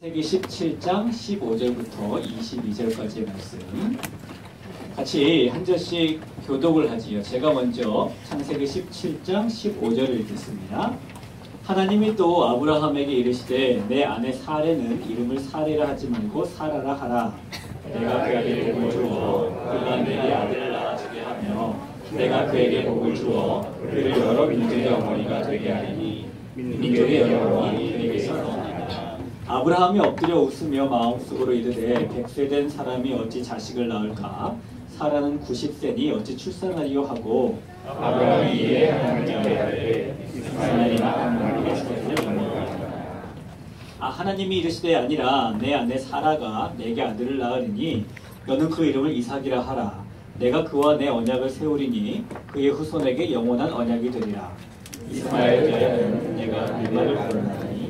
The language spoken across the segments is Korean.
창세기 17장 15절부터 22절까지의 말씀 같이 한 절씩 교독을 하지요. 제가 먼저 창세기 17장 15절을 읽겠습니다. 하나님이 또 아브라함에게 이르시되 내 아내 사레는 이름을 사레라 하지 말고 사라라 하라. 내가 그에게 복을 주어 그가 내게 아들을 낳아주게 하며 내가 그에게 복을 주어 그를 여러 민족의 어머니가 되게 하리니 민족의 여러분이 그에게서 나오리라. 아브라함이 엎드려 웃으며 마음속으로 이르되 100세 된 사람이 어찌 자식을 낳을까? 사라는 90세니 어찌 출산하리요 하고 아브라함이 이에 하나님께 아뢰되 이스마엘이나 하나님의 자식을 낳으리라. 하나님이 이르시되 아니라 내 아내 사라가 내게 아들을 낳으리니 너는 그 이름을 이삭이라 하라. 내가 그와 내 언약을 세우리니 그의 후손에게 영원한 언약이 되리라. 이스마엘에 대하여는 내가 그 말을 거론하니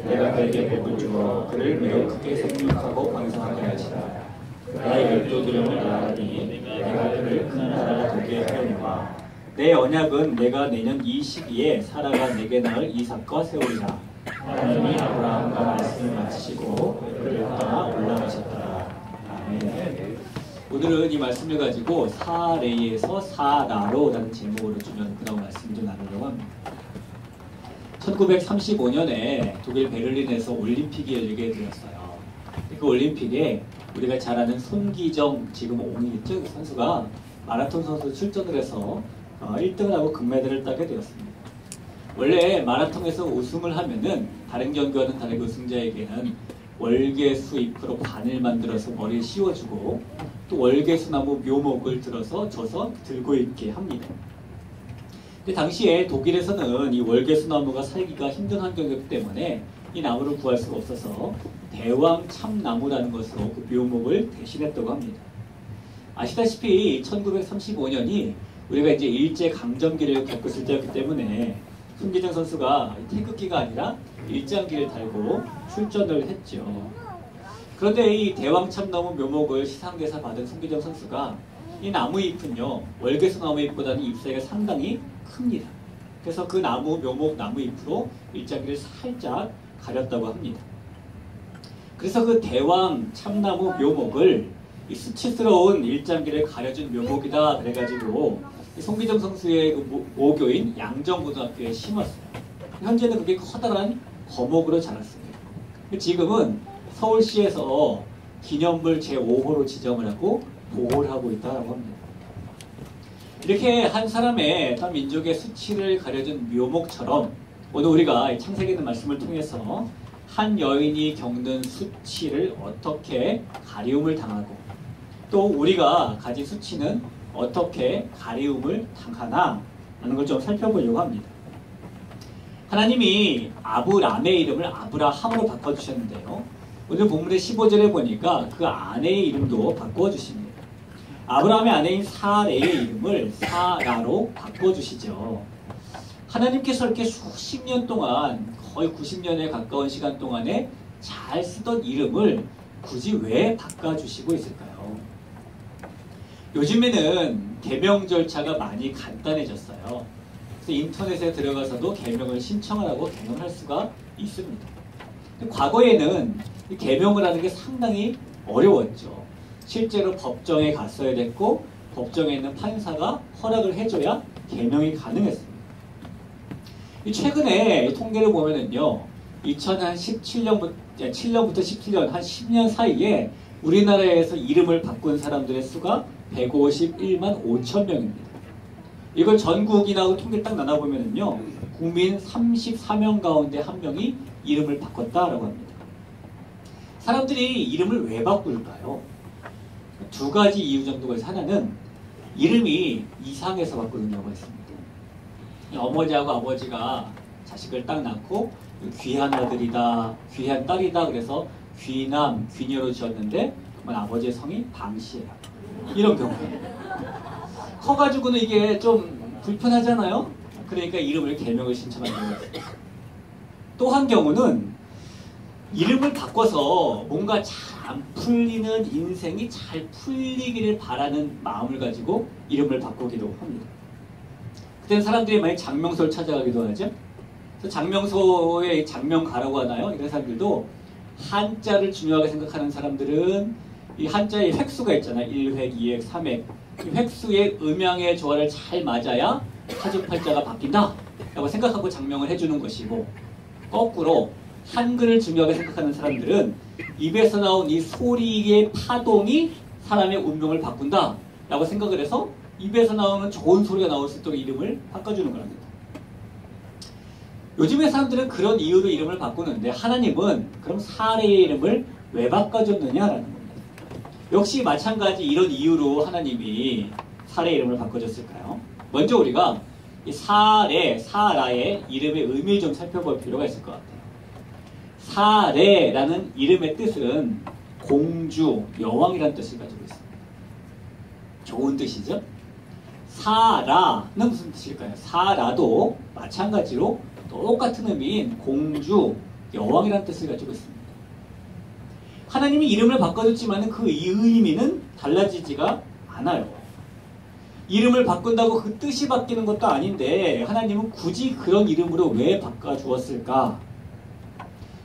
내가 그에게 복을 주어 그를 매우 크게 생육하고 번성하게 하시라. 그가 12드름을 낳으니 내가 그를 큰 나라가 되게 하려니와 내 언약은 내가 내년 이 시기에 사라가 내게 낳을 이삭과 세우리라. 하나님이 아브라함과 말씀을 마치시고 그를 떠나 올라가셨더라. 아멘. 오늘은 이 말씀을 가지고 사레에서 사라로라는 제목으로 좀 그런 말씀을 좀 나누려고 합니다. 1935년에 독일 베를린에서 올림픽이 열리게 되었어요. 그 올림픽에 우리가 잘 아는 손기정, 지금 5위겠죠? 그 선수가 마라톤 선수 출전을 해서 1등을 하고 금메달을 따게 되었습니다. 원래 마라톤에서 우승을 하면은 다른 경기와는 다르게 우승자에게는 월계수 잎으로 관을 만들어서 머리에 씌워주고 또 월계수나무 묘목을 줘서 들고 있게 합니다. 근데 당시에 독일에서는 이 월계수나무가 살기가 힘든 환경이었기 때문에 이 나무를 구할 수가 없어서 대왕 참나무라는 것으로 그 묘목을 대신했다고 합니다. 아시다시피 1935년이 우리가 이제 일제강점기를 겪었을 때였기 때문에 손기정 선수가 태극기가 아니라 일장기를 달고 출전을 했죠. 그런데 이 대왕 참나무 묘목을 시상대사 받은 손기정 선수가 이 나무잎은요, 월계수 나무잎보다는 잎 사이가 상당히 큽니다. 그래서 그 묘목 나무잎으로 일장기를 살짝 가렸다고 합니다. 그래서 그 대왕 참나무 묘목을 이 수치스러운 일장기를 가려준 묘목이다 그래가지고 손기정 선수의 그 모교인 양정고등학교에 심었어요. 현재는 그게 커다란 거목으로 자랐습니다. 지금은 서울시에서 기념물 제5호로 지정을 하고 보호를 하고 있다고 합니다. 이렇게 한 사람의 한 민족의 수치를 가려준 묘목처럼 오늘 우리가 창세기 있는 말씀을 통해서 한 여인이 겪는 수치를 어떻게 가리움을 당하고 또 우리가 가진 수치는 어떻게 가리움을 당하나 하는 걸 좀 살펴보려고 합니다. 하나님이 아브람의 이름을 아브라함으로 바꿔주셨는데요. 오늘 본문의 15절에 보니까 그 아내의 이름도 바꿔주십니다. 아브라함의 아내인 사레의 이름을 사라로 바꿔주시죠. 하나님께서 이렇게 수십 년 동안 거의 90년에 가까운 시간 동안에 잘 쓰던 이름을 굳이 왜 바꿔주시고 있을까요? 요즘에는 개명 절차가 많이 간단해졌어요. 그래서 인터넷에 들어가서도 개명을 신청하라고 개명할 수가 있습니다. 과거에는 개명을 하는 게 상당히 어려웠죠. 실제로 법정에 갔어야 됐고 법정에 있는 판사가 허락을 해줘야 개명이 가능했습니다. 최근에 통계를 보면은요, 2017년부터 17년 한 10년 사이에 우리나라에서 이름을 바꾼 사람들의 수가 151만 5천 명입니다. 이걸 전국인하고 통계를 딱 나눠보면은요, 국민 34명 가운데 한 명이 이름을 바꿨다라고 합니다. 사람들이 이름을 왜 바꿀까요? 두 가지 이유 정도가 있어요. 하나는 이름이 이상해서 바꾸는 경우가 있습니다. 어머니하고 아버지가 자식을 딱 낳고 귀한 아들이다, 귀한 딸이다 그래서 귀남, 귀녀로 지었는데 그러면 아버지의 성이 방씨예요. 이런 경우예요. 커가지고는 이게 좀 불편하잖아요. 그러니까 이름을 개명을 신청하는 경우가 있어요. 또 한 경우는 이름을 바꿔서 뭔가 잘 안 풀리는 인생이 잘 풀리기를 바라는 마음을 가지고 이름을 바꾸기도 합니다. 그때는 사람들이 많이 장명소를 찾아가기도 하죠. 그래서 장명소에 장명가라고 하나요? 이런 사람들도 한자를 중요하게 생각하는 사람들은 이 한자의 획수가 있잖아요. 1획, 2획, 3획. 이 획수의 음양의 조화를 잘 맞아야 사주팔자가 바뀐다 라고 생각하고 장명을 해주는 것이고, 거꾸로 한글을 중요하게 생각하는 사람들은 입에서 나온 이 소리의 파동이 사람의 운명을 바꾼다 라고 생각을 해서 입에서 나오는 좋은 소리가 나올 수 있도록 이름을 바꿔주는 거랍니다. 요즘의 사람들은 그런 이유로 이름을 바꾸는데, 하나님은 그럼 사례의 이름을 왜 바꿔줬느냐라는 겁니다. 역시 마찬가지 이런 이유로 하나님이 사례의 이름을 바꿔줬을까요? 먼저 우리가 이 사례, 사라의 이름의 의미를 좀 살펴볼 필요가 있을 것 같아요. 사례라는 이름의 뜻은 공주, 여왕이라는 뜻을 가지고 있습니다. 좋은 뜻이죠? 사라는 무슨 뜻일까요? 사라도 마찬가지로 똑같은 의미인 공주, 여왕이라는 뜻을 가지고 있습니다. 하나님이 이름을 바꿔줬지만 그 의미는 달라지지가 않아요. 이름을 바꾼다고 그 뜻이 바뀌는 것도 아닌데 하나님은 굳이 그런 이름으로 왜 바꿔주었을까?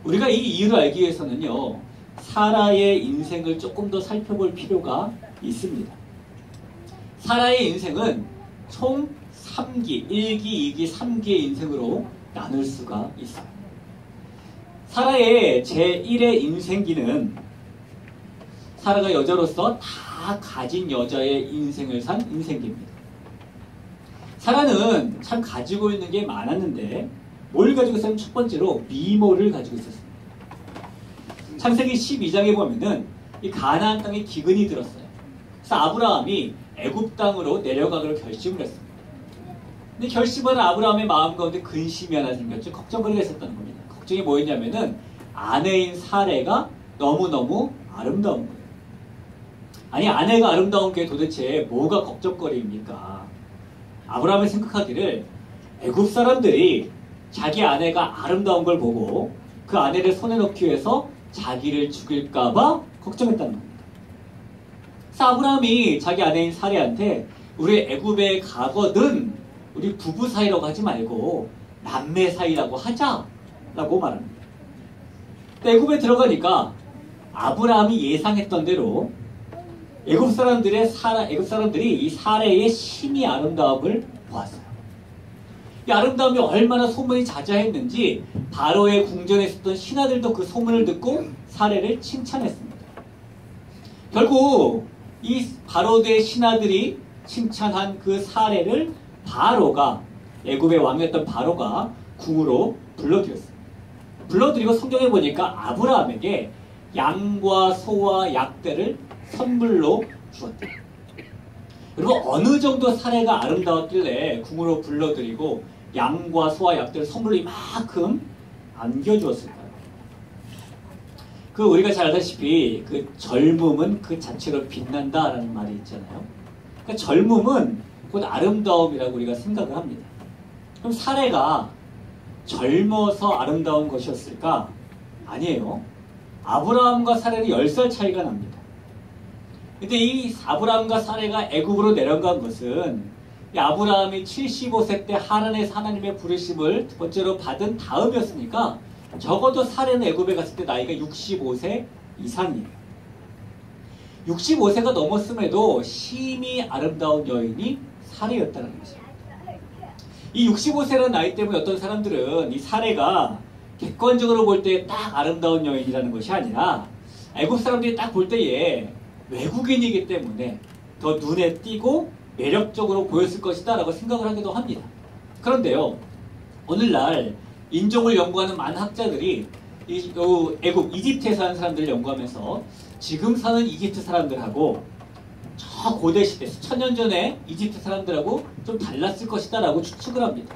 우리가 이 이유를 알기 위해서는요, 사라의 인생을 조금 더 살펴볼 필요가 있습니다. 사라의 인생은 총 3기, 1기, 2기, 3기의 인생으로 나눌 수가 있어요. 사라의 제1의 인생기는 사라가 여자로서 다 가진 여자의 인생을 산 인생기입니다. 사라는 참 가지고 있는 게 많았는데 뭘 가지고 있었냐면 첫 번째로 미모를 가지고 있었습니다. 창세기 12장에 보면은 이 가나안 땅에 기근이 들었어요. 그래서 아브라함이 애굽 땅으로 내려가기로 결심을 했습니다. 근데 결심한 아브라함의 마음 가운데 근심이 하나 생겼죠. 걱정거리가 있었다는 겁니다. 걱정이 뭐였냐면은 아내인 사레가 너무너무 아름다운 거예요. 아니, 아내가 아름다운 게 도대체 뭐가 걱정거리입니까? 아브라함이 생각하기를 애굽 사람들이 자기 아내가 아름다운 걸 보고 그 아내를 손에 넣기 위해서 자기를 죽일까봐 걱정했다는 겁니다. 그래서 아브라함이 자기 아내인 사레한테 우리 애굽에 가거든 우리 부부 사이라고 하지 말고 남매 사이라고 하자라고 말합니다. 애굽에 들어가니까 아브라함이 예상했던 대로 애굽 사람들이 이 사레의 심히 아름다움을 보았어요. 이 아름다움이 얼마나 소문이 자자했는지 바로의 궁전에 있었던 신하들도 그 소문을 듣고 사레를 칭찬했습니다. 결국 이 바로의 신하들이 칭찬한 그 사레를 바로가, 애굽의 왕이었던 바로가 궁으로 불러들였습니다. 불러들이고 성경에 보니까 아브라함에게 양과 소와 약대를 선물로 주었대요. 그리고 어느 정도 사례가 아름다웠길래 궁으로 불러들이고 양과 소와 약대를 선물로 이만큼 안겨주었을까요? 그 우리가 잘 알다시피 그 젊음은 그 자체로 빛난다라는 말이 있잖아요. 그러니까 젊음은 곧 아름다움이라고 우리가 생각을 합니다. 그럼 사례가 젊어서 아름다운 것이었을까? 아니에요. 아브라함과 사례는 10살 차이가 납니다. 근데 이 아브라함과 사례가 애굽으로 내려간 것은 이 아브라함이 75세 때 하란에서 하나님의 부르심을 두 번째로 받은 다음이었으니까 적어도 사례는 애굽에 갔을 때 나이가 65세 이상이에요. 65세가 넘었음에도 심히 아름다운 여인이 사례였다는 거죠. 이 65세라는 나이 때문에 어떤 사람들은 이 사례가 객관적으로 볼 때 딱 아름다운 여인이라는 것이 아니라 애굽 사람들이 딱 볼 때에 외국인이기 때문에 더 눈에 띄고 매력적으로 보였을 것이다 라고 생각을 하기도 합니다. 그런데요, 오늘날 인종을 연구하는 많은 학자들이 애굽, 이집트에 사는 사람들을 연구하면서 지금 사는 이집트 사람들하고 저 고대 시대, 수천 년 전에 이집트 사람들하고 좀 달랐을 것이다 라고 추측을 합니다.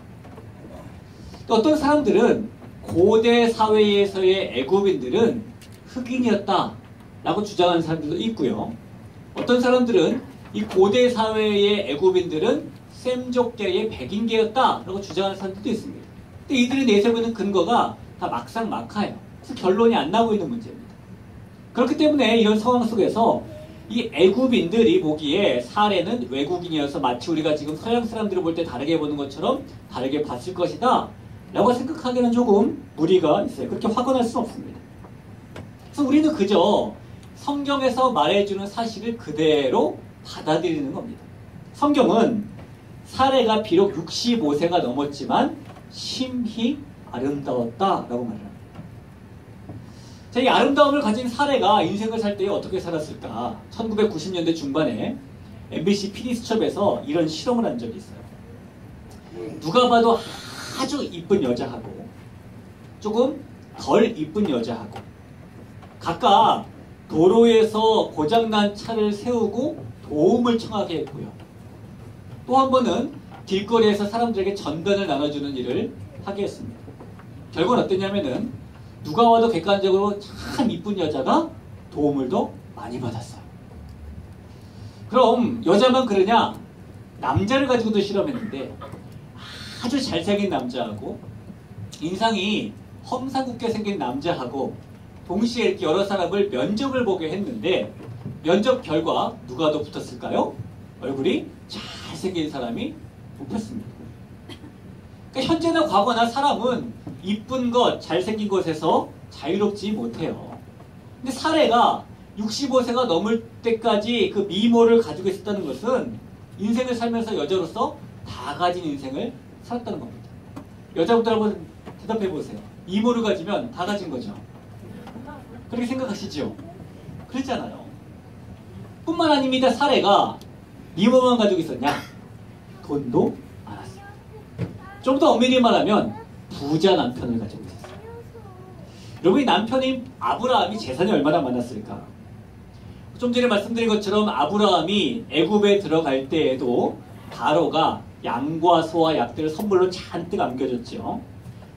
또 어떤 사람들은 고대 사회에서의 애굽인들은 흑인이었다 라고 주장하는 사람들도 있고요. 어떤 사람들은 이 고대 사회의 애굽인들은 셈족계의 백인계였다 라고 주장하는 사람들도 있습니다. 근데 이들이 내세우는 근거가 다 막상막하예요. 그래서 결론이 안 나오고 있는 문제입니다. 그렇기 때문에 이런 상황 속에서 이 애굽인들이 보기에 사례는 외국인이어서 마치 우리가 지금 서양 사람들을 볼 때 다르게 보는 것처럼 다르게 봤을 것이다 라고 생각하기에는 조금 무리가 있어요. 그렇게 확언할 수는 없습니다. 그래서 우리는 그저 성경에서 말해주는 사실을 그대로 받아들이는 겁니다. 성경은 사레가 비록 65세가 넘었지만 심히 아름다웠다라고 말합니다. 자, 이 아름다움을 가진 사레가 인생을 살 때 어떻게 살았을까? 1990년대 중반에 MBC PD수첩에서 이런 실험을 한 적이 있어요. 누가 봐도 아주 이쁜 여자하고 조금 덜 이쁜 여자하고 각각 도로에서 고장난 차를 세우고 도움을 청하게 했고요. 또 한 번은 길거리에서 사람들에게 전단을 나눠주는 일을 하게 했습니다. 결과는 어땠냐면은 누가 와도 객관적으로 참 이쁜 여자가 도움을 더 많이 받았어요. 그럼 여자만 그러냐? 남자를 가지고도 실험했는데 아주 잘생긴 남자하고 인상이 험상궂게 생긴 남자하고 동시에 이렇게 여러 사람을 면접을 보게 했는데 면접 결과 누가 더 붙었을까요? 얼굴이 잘생긴 사람이 뽑혔습니다. 그러니까 현재나 과거나 사람은 이쁜 것, 잘생긴 것에서 자유롭지 못해요. 근데 사례가 65세가 넘을 때까지 그 미모를 가지고 있었다는 것은 인생을 살면서 여자로서 다 가진 인생을 살았다는 겁니다. 여자분들 한번 대답해 보세요. 미모를 가지면 다 가진 거죠. 그렇게 생각하시죠? 그렇잖아요. 뿐만 아닙니다. 사례가 미모만 가지고 있었냐? 돈도 많았습니다. 좀 더 엄밀히 말하면 부자 남편을 가지고 있었어요. 여러분, 이 남편인 아브라함이 재산이 얼마나 많았을까? 좀 전에 말씀드린 것처럼 아브라함이 애굽에 들어갈 때에도 바로가 양과 소와 약들을 선물로 잔뜩 안겨줬죠.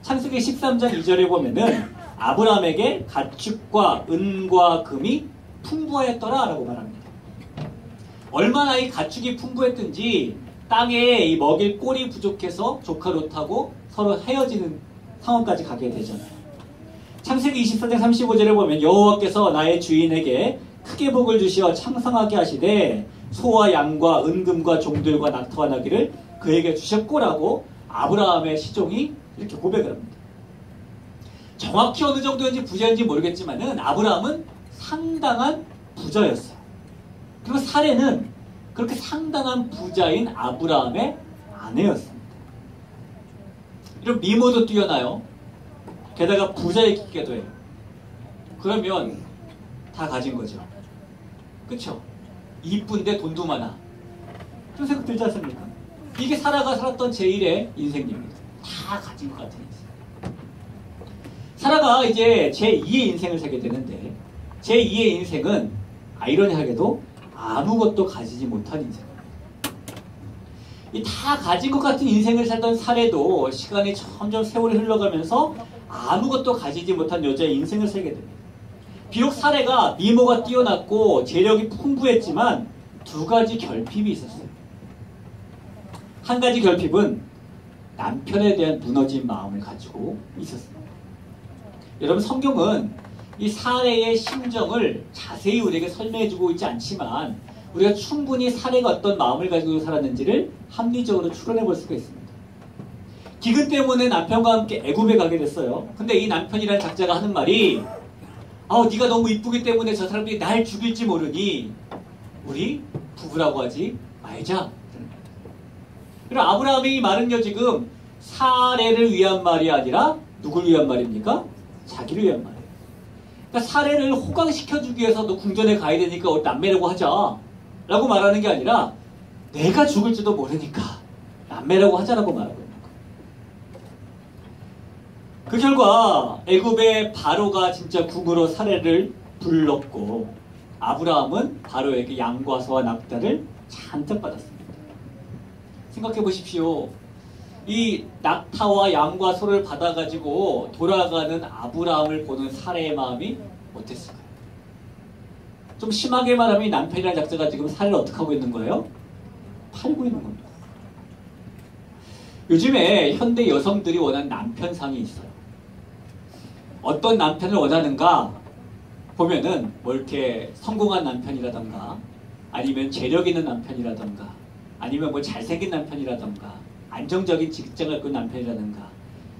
창세기 13장 2절에 보면은 아브라함에게 가축과 은과 금이 풍부하였더라 라고 말합니다. 얼마나 이 가축이 풍부했든지 땅에 이 먹일 꼴이 부족해서 조카 롯하고 서로 헤어지는 상황까지 가게 되잖아요. 창세기 24장 35절에 보면 여호와께서 나의 주인에게 크게 복을 주시어 창성하게 하시되 소와 양과 은금과 종들과 낙타와 나귀를 그에게 주셨고라고 아브라함의 시종이 이렇게 고백을 합니다. 정확히 어느 정도인지 부자인지 모르겠지만은 아브라함은 상당한 부자였어요. 그리고 사례는 그렇게 상당한 부자인 아브라함의 아내였습니다. 이런 미모도 뛰어나요. 게다가 부자이기도 해요. 그러면 다 가진 거죠. 그쵸? 이쁜데 돈도 많아. 그런 생각 들지 않습니까? 이게 사라가 살았던 제1의 인생입니다. 다 가진 것 같은 인생. 사라가 이제 제2의 인생을 살게 되는데 제2의 인생은 아이러니하게도 아무것도 가지지 못한 인생입니다. 이 다 가진 것 같은 인생을 살던 사례도 시간이 점점 세월이 흘러가면서 아무것도 가지지 못한 여자의 인생을 살게 됩니다. 비록 사례가 미모가 뛰어났고 재력이 풍부했지만 두 가지 결핍이 있었어요. 한 가지 결핍은 남편에 대한 무너진 마음을 가지고 있었습니다. 여러분, 성경은 이 사례의 심정을 자세히 우리에게 설명해주고 있지 않지만 우리가 충분히 사례가 어떤 마음을 가지고 살았는지를 합리적으로 추론해 볼 수가 있습니다. 기근 때문에 남편과 함께 애굽에 가게 됐어요. 근데 이 남편이라는 작자가 하는 말이 네가 너무 이쁘기 때문에 저 사람들이 날 죽일지 모르니 우리 부부라고 하지 말자. 그리고 아브라함의 이 말은요, 지금 사례를 위한 말이 아니라 누굴 위한 말입니까? 자기를 위한 말이에요. 그러니까 사례를 호강시켜주기 위해서 너 궁전에 가야 되니까 남매라고 하자 라고 말하는 게 아니라 내가 죽을지도 모르니까 남매라고 하자라고 말하고 있는 거예요. 그 결과 애굽의 바로가 진짜 궁으로 사례를 불렀고 아브라함은 바로에게 양과 소와 낙타를 잔뜩 받았습니다. 생각해 보십시오. 이 낙타와 양과 소를 받아가지고 돌아가는 아브라함을 보는 사례의 마음이 어땠을까요? 좀 심하게 말하면 이 남편이라는 작자가 지금 사례를 어떻게 하고 있는 거예요? 팔고 있는 겁니다. 요즘에 현대 여성들이 원하는 남편상이 있어요. 어떤 남편을 원하는가 보면은 뭐 이렇게 성공한 남편이라던가 아니면 재력 있는 남편이라던가 아니면 뭐 잘생긴 남편이라던가 안정적인 직장을 갖고 있는 남편이라든가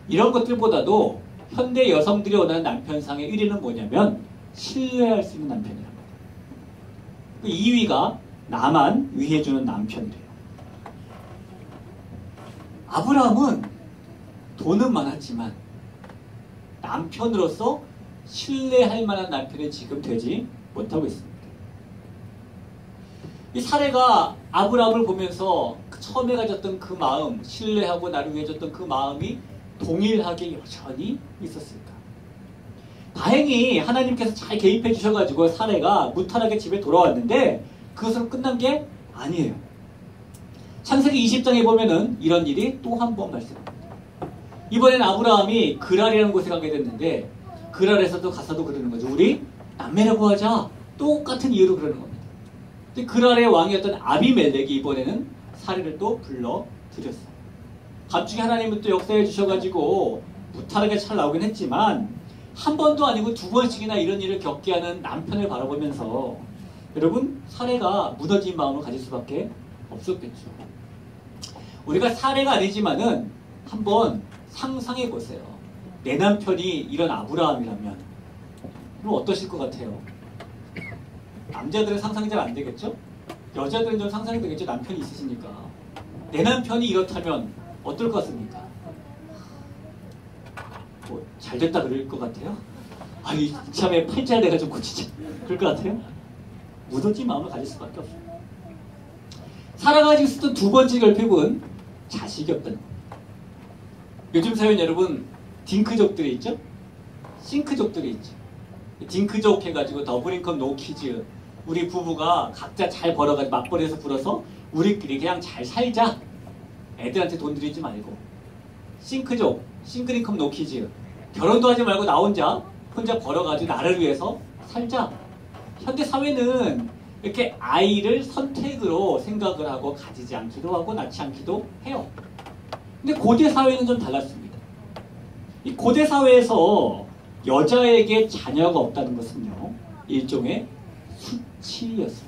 이런 것들보다도 현대 여성들이 원하는 남편상의 1위는 뭐냐면 신뢰할 수 있는 남편이란 말이에요. 2위가 나만 위해주는 남편이래요. 아브라함은 돈은 많았지만 남편으로서 신뢰할 만한 남편이 지금 되지 못하고 있습니다. 이 사례가 아브라함을 보면서 처음에 가졌던 그 마음, 신뢰하고 나를 위해 줬던 그 마음이 동일하게 여전히 있었을까? 다행히 하나님께서 잘 개입해 주셔가지고 사례가 무탈하게 집에 돌아왔는데 그것으로 끝난 게 아니에요. 창세기 20장에 보면은 이런 일이 또 한 번 발생합니다. 이번엔 아브라함이 그랄이라는 곳에 가게 됐는데 그랄에서도 가서도 그러는 거죠. 우리 남매라고 하자. 똑같은 이유로 그러는 겁니다. 그랄의 왕이었던 아비멜렉이 이번에는 사례를 또 불러들였어요. 갑자기 하나님은 또 역사해 주셔가지고 무탈하게 잘 나오긴 했지만 한 번도 아니고 두 번씩이나 이런 일을 겪게 하는 남편을 바라보면서 여러분 사례가 무너진 마음을 가질 수밖에 없었겠죠. 우리가 사례가 아니지만은 한번 상상해 보세요. 내 남편이 이런 아브라함이라면 그럼 어떠실 것 같아요? 남자들은 상상이 잘 안 되겠죠? 여자들은 좀 상상이 되겠죠? 남편이 있으시니까. 내 남편이 이렇다면 어떨 것 같습니까? 뭐 잘됐다 그럴 것 같아요? 아니 참에 팔자를 내가 좀 고치자 그럴 것 같아요? 무너진 마음을 가질 수밖에 없어요. 살아가지고 있었던 두 번째 결핍은 자식이 없다는 겁니다. 요즘 사회는 여러분 딩크족들이 있죠? 싱크족들이 있죠. 딩크족 해가지고 더블 인컴 노 키즈 우리 부부가 각자 잘 벌어가지고 맞벌이해서 불어서 우리끼리 그냥 잘 살자. 애들한테 돈 들이지 말고. 싱크족 싱글 인컴 노 키즈 결혼도 하지 말고 나 혼자 벌어가지고 나를 위해서 살자. 현대 사회는 이렇게 아이를 선택으로 생각을 하고 가지지 않기도 하고 낳지 않기도 해요. 근데 고대 사회는 좀 달랐습니다. 이 고대 사회에서 여자에게 자녀가 없다는 것은요, 일종의 수치였어요.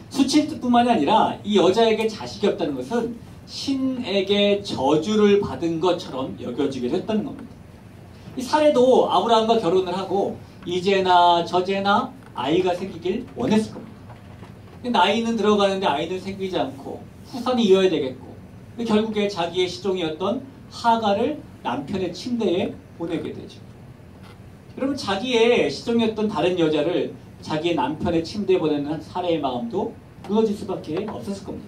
수치뿐만이 아니라 이 여자에게 자식이 없다는 것은 신에게 저주를 받은 것처럼 여겨지기도 했다는 겁니다. 이 사례도 아브라함과 결혼을 하고 이제나 저제나 아이가 생기길 원했을 겁니다. 근데 나이는 들어가는데 아이는 생기지 않고 후손이 이어야 되겠고 결국에 자기의 시종이었던 하가를 남편의 침대에 보내게 되죠. 여러분 자기의 시종이었던 다른 여자를 자기의 남편의 침대에 보내는 사례의 마음도 무너질 수밖에 없었을 겁니다.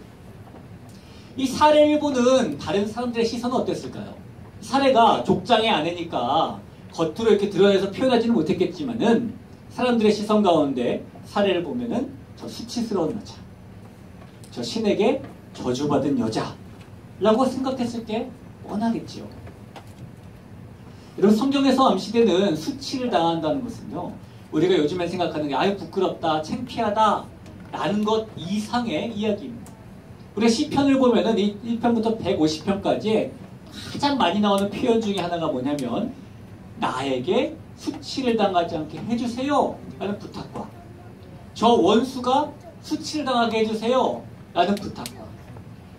이 사례를 보는 다른 사람들의 시선은 어땠을까요? 사례가 족장의 아내니까 겉으로 이렇게 드러내서 표현하지는 못했겠지만은 사람들의 시선 가운데 사례를 보면은 저 수치스러운 여자, 저 신에게 저주받은 여자라고 생각했을 게 뻔하겠지요. 여러분 성경에서 암시되는 수치를 당한다는 것은요, 우리가 요즘에 생각하는 게 아유 부끄럽다, 창피하다 라는 것 이상의 이야기입니다. 우리가 시편을 보면은 1편부터 150편까지 가장 많이 나오는 표현 중에 하나가 뭐냐면 나에게 수치를 당하지 않게 해주세요 라는 부탁과 저 원수가 수치를 당하게 해주세요 라는 부탁과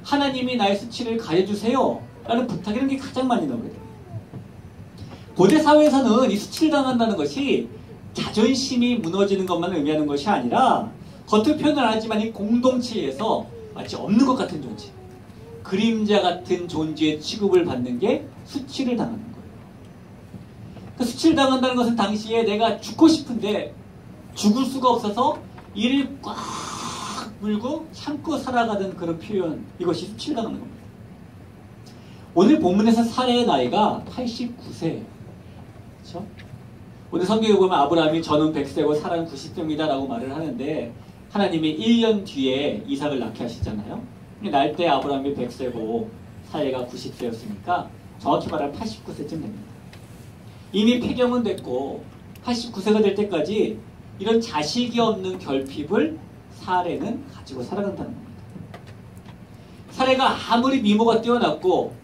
하나님이 나의 수치를 가려주세요 라는 부탁, 이런 게 가장 많이 나오게 됩니다. 고대 사회에서는 이 수치를 당한다는 것이 자존심이 무너지는 것만 의미하는 것이 아니라 겉으로 표현을 안 하지만 이 공동체에서 마치 없는 것 같은 존재, 그림자 같은 존재의 취급을 받는 게 수치를 당하는 거예요. 그 수치를 당한다는 것은 당시에 내가 죽고 싶은데 죽을 수가 없어서 이를 꽉 물고 참고 살아가는 그런 표현, 이것이 수치를 당하는 겁니다. 오늘 본문에서 사례의 나이가 89세예요. 그렇죠? 오늘 성경에 보면 아브라함이 저는 100세고 사라는 90세입니다 라고 말을 하는데 하나님이 1년 뒤에 이삭을 낳게 하시잖아요. 날 때 아브라함이 100세고 사례가 90세였으니까 정확히 말하면 89세쯤 됩니다. 이미 폐경은 됐고 89세가 될 때까지 이런 자식이 없는 결핍을 사례는 가지고 살아간다는 겁니다. 사례가 아무리 미모가 뛰어났고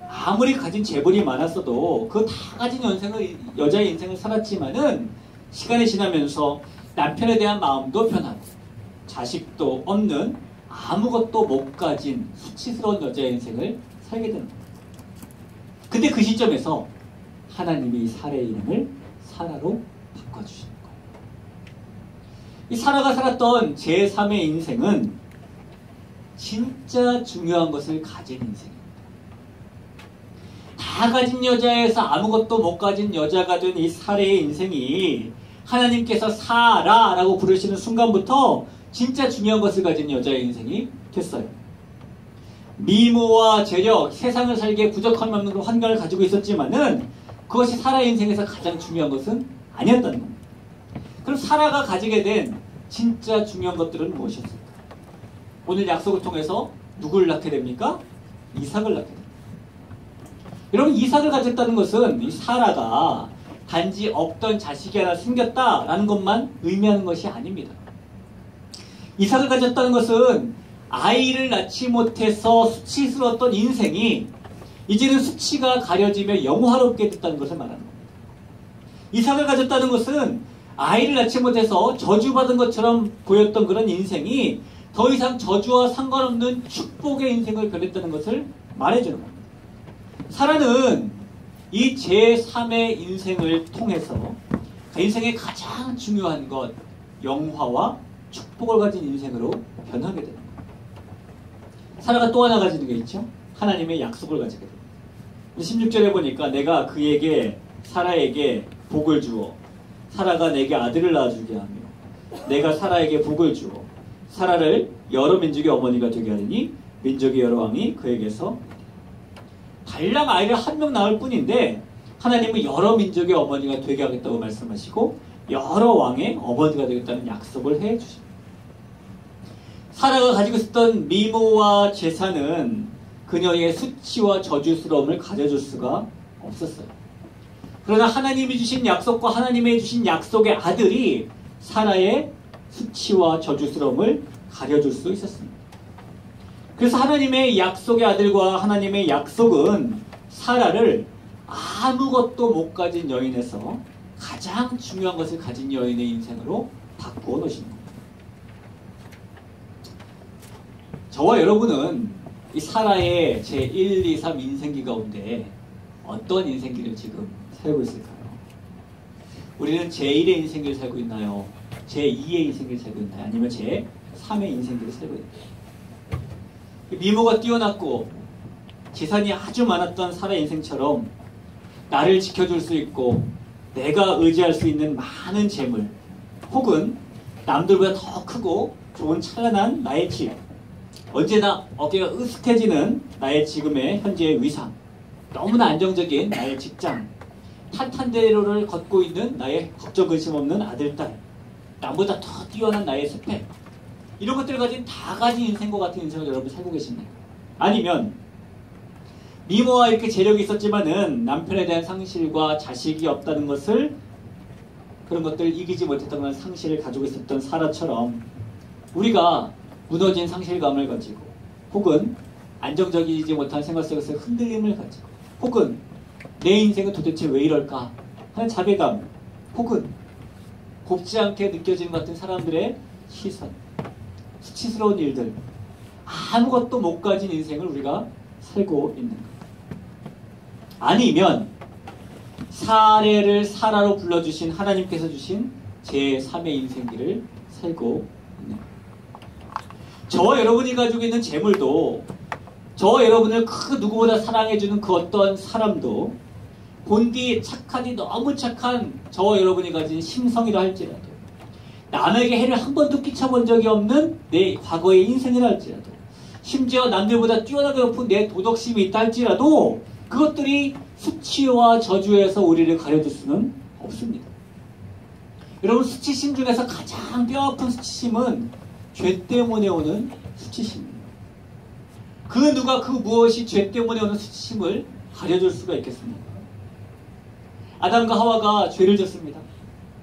아무리 가진 재물이 많았어도 그 다 가진 여자의 인생을 살았지만은 시간이 지나면서 남편에 대한 마음도 변하고 자식도 없는 아무것도 못 가진 수치스러운 여자의 인생을 살게 되는 겁니다. 근데 그 시점에서 하나님이 이 사례의 이름을 사라로 바꿔 바꿔주시는 거예요. 이 사라가 살았던 제3의 인생은 진짜 중요한 것을 가진 인생입니다. 다 가진 여자에서 아무것도 못 가진 여자가 된 이 사라의 인생이 하나님께서 사라라고 부르시는 순간부터 진짜 중요한 것을 가진 여자의 인생이 됐어요. 미모와 재력, 세상을 살기에 부족함이 없는 그런 환경을 가지고 있었지만은 그것이 사라의 인생에서 가장 중요한 것은 아니었다는 겁니다. 그럼 사라가 가지게 된 진짜 중요한 것들은 무엇이었을까? 오늘 약속을 통해서 누구를 낳게 됩니까? 이삭을 낳게 됩니다. 여러분, 이삭을 가졌다는 것은 이 사라가 단지 없던 자식이 하나 생겼다라는 것만 의미하는 것이 아닙니다. 이삭을 가졌다는 것은 아이를 낳지 못해서 수치스러웠던 인생이 이제는 수치가 가려지며 영화롭게 됐다는 것을 말하는 겁니다. 이삭을 가졌다는 것은 아이를 낳지 못해서 저주받은 것처럼 보였던 그런 인생이 더 이상 저주와 상관없는 축복의 인생을 변했다는 것을 말해주는 겁니다. 사라는 이 제3의 인생을 통해서 인생의 가장 중요한 것, 영화와 축복을 가진 인생으로 변하게 됩니다. 사라가 또 하나 가지는 게 있죠. 하나님의 약속을 가지게 됩니다. 16절에 보니까 내가 그에게 사라에게 복을 주어 사라가 내게 아들을 낳아주게 하며 내가 사라에게 복을 주어 사라를 여러 민족의 어머니가 되게 하리니 민족의 여러 왕이 그에게서 달랑 아이를 한 명 낳을 뿐인데 하나님은 여러 민족의 어머니가 되게 하겠다고 말씀하시고 여러 왕의 어머니가 되겠다는 약속을 해 주십니다. 사라가 가지고 있었던 미모와 재산은 그녀의 수치와 저주스러움을 가져줄 수가 없었어요. 그러나 하나님이 주신 약속과 하나님이 주신 약속의 아들이 사라의 수치와 저주스러움을 가려줄 수 있었습니다. 그래서 하나님의 약속의 아들과 하나님의 약속은 사라를 아무것도 못 가진 여인에서 가장 중요한 것을 가진 여인의 인생으로 바꾸어 놓으신 겁니다. 저와 여러분은 이 사라의 제1, 2, 3 인생기 가운데 어떤 인생기를 지금 살고 있을까요? 우리는 제1의 인생기를 살고 있나요? 제2의 인생기를 살고 있나요? 아니면 제3의 인생기를 살고 있나요? 미모가 뛰어났고 재산이 아주 많았던 사라의 인생처럼 나를 지켜줄 수 있고 내가 의지할 수 있는 많은 재물 혹은 남들보다 더 크고 좋은 찬란한 나의 집, 언제나 어깨가 으쓱해지는 나의 지금의 현재의 위상, 너무나 안정적인 나의 직장, 탄탄대로를 걷고 있는 나의 걱정 근심 없는 아들, 딸, 남보다 더 뛰어난 나의 스펙, 이런 것들을 가진 다 가진 인생과 같은 인생을 여러분 살고 계시나요? 아니면 미모와 이렇게 재력이 있었지만은 남편에 대한 상실과 자식이 없다는 것을 그런 것들을 이기지 못했던 그런 상실을 가지고 있었던 사라처럼 우리가 무너진 상실감을 가지고 혹은 안정적이지 못한 생활 속에서 흔들림을 가지고 혹은 내 인생은 도대체 왜 이럴까 하는 자괴감 혹은 곱지 않게 느껴지는 것 같은 사람들의 시선, 수치스러운 일들, 아무것도 못 가진 인생을 우리가 살고 있는 것. 아니면 사례를 사라로 불러주신 하나님께서 주신 제3의 인생기를 살고 있는 것. 저와 여러분이 가지고 있는 재물도 저와 여러분을 그 누구보다 사랑해주는 그 어떤 사람도 본디 착하디 너무 착한 저와 여러분이 가진 심성이라 할지라도 남에게 해를 한 번도 끼쳐본 적이 없는 내 과거의 인생이라 할지라도 심지어 남들보다 뛰어나게 높은 내 도덕심이 있다 할지라도 그것들이 수치와 저주에서 우리를 가려줄 수는 없습니다. 여러분, 수치심 중에서 가장 뼈아픈 수치심은 죄 때문에 오는 수치심입니다. 그 누가 그 무엇이 죄 때문에 오는 수치심을 가려줄 수가 있겠습니까? 아담과 하와가 죄를 졌습니다.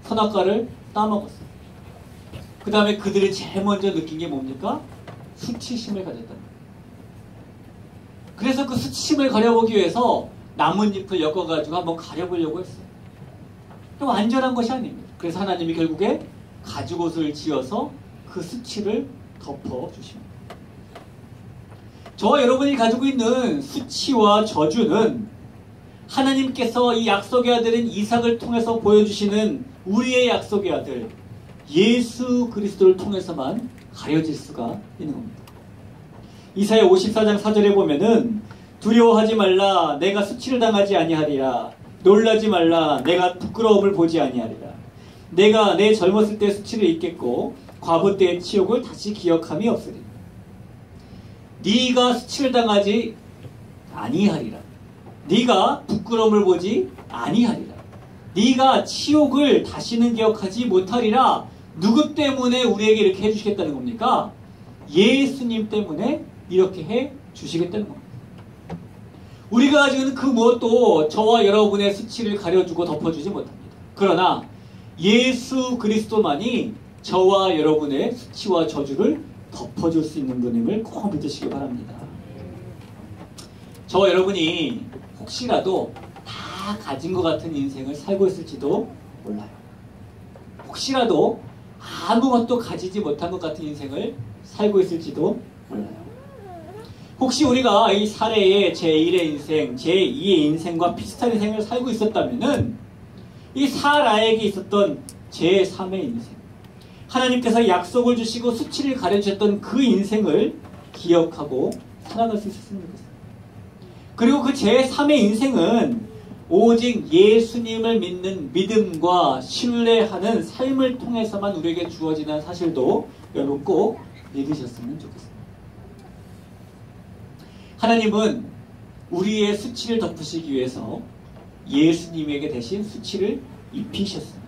선악과를 따먹었어요. 그 다음에 그들이 제일 먼저 느낀 게 뭡니까? 수치심을 가졌다는 거예요. 그래서 그 수치심을 가려보기 위해서 나뭇잎을 엮어가지고 한번 가려보려고 했어요. 또 완전한 것이 아닙니다. 그래서 하나님이 결국에 가죽옷을 지어서 그 수치를 덮어주십니다. 저와 여러분이 가지고 있는 수치와 저주는 하나님께서 이 약속의 아들인 이삭을 통해서 보여주시는 우리의 약속의 아들 예수 그리스도를 통해서만 가려질 수가 있는 겁니다. 이사야 54장 4절에 보면은 두려워하지 말라 내가 수치를 당하지 아니하리라 놀라지 말라 내가 부끄러움을 보지 아니하리라 내가 내 젊었을 때 수치를 잊겠고 과부 때의 치욕을 다시 기억함이 없으리. 네가 수치를 당하지 아니하리라. 네가 부끄러움을 보지 아니하리라. 네가 치욕을 다시는 기억하지 못하리라. 누구 때문에 우리에게 이렇게 해주시겠다는 겁니까? 예수님 때문에 이렇게 해주시겠다는 겁니다. 우리가 가지고 있는 그 무엇도 저와 여러분의 수치를 가려주고 덮어주지 못합니다. 그러나 예수 그리스도만이 저와 여러분의 수치와 저주를 덮어줄 수 있는 분임을 꼭 믿으시기 바랍니다. 저와 여러분이 혹시라도 다 가진 것 같은 인생을 살고 있을지도 몰라요. 혹시라도 아무것도 가지지 못한 것 같은 인생을 살고 있을지도 몰라요. 혹시 우리가 이 사례의 제1의 인생, 제2의 인생과 비슷한 인생을 살고 있었다면은 이 사라에게 있었던 제3의 인생, 하나님께서 약속을 주시고 수치를 가려주셨던 그 인생을 기억하고 살아갈 수 있었으면 좋겠어요. 그리고 그 제3의 인생은 오직 예수님을 믿는 믿음과 신뢰하는 삶을 통해서만 우리에게 주어지는 사실도 여러분 꼭 믿으셨으면 좋겠습니다. 하나님은 우리의 수치를 덮으시기 위해서 예수님에게 대신 수치를 입히셨습니다.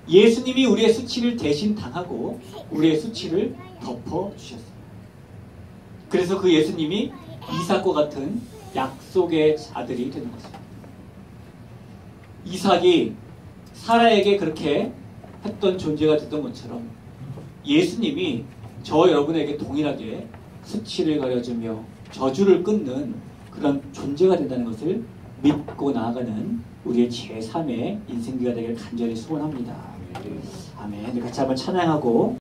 예수님이 우리의 수치를 대신 당하고 우리의 수치를 덮어주셨습니다. 그래서 그 예수님이 이삭과 같은 약속의 아들이 되는 것입니다. 이삭이 사라에게 그렇게 했던 존재가 됐던 것처럼 예수님이 저 여러분에게 동일하게 수치를 가려주며 저주를 끊는 그런 존재가 된다는 것을 믿고 나아가는 우리의 제3의 인생기가 되기를 간절히 소원합니다. 아멘. 같이 한번 찬양하고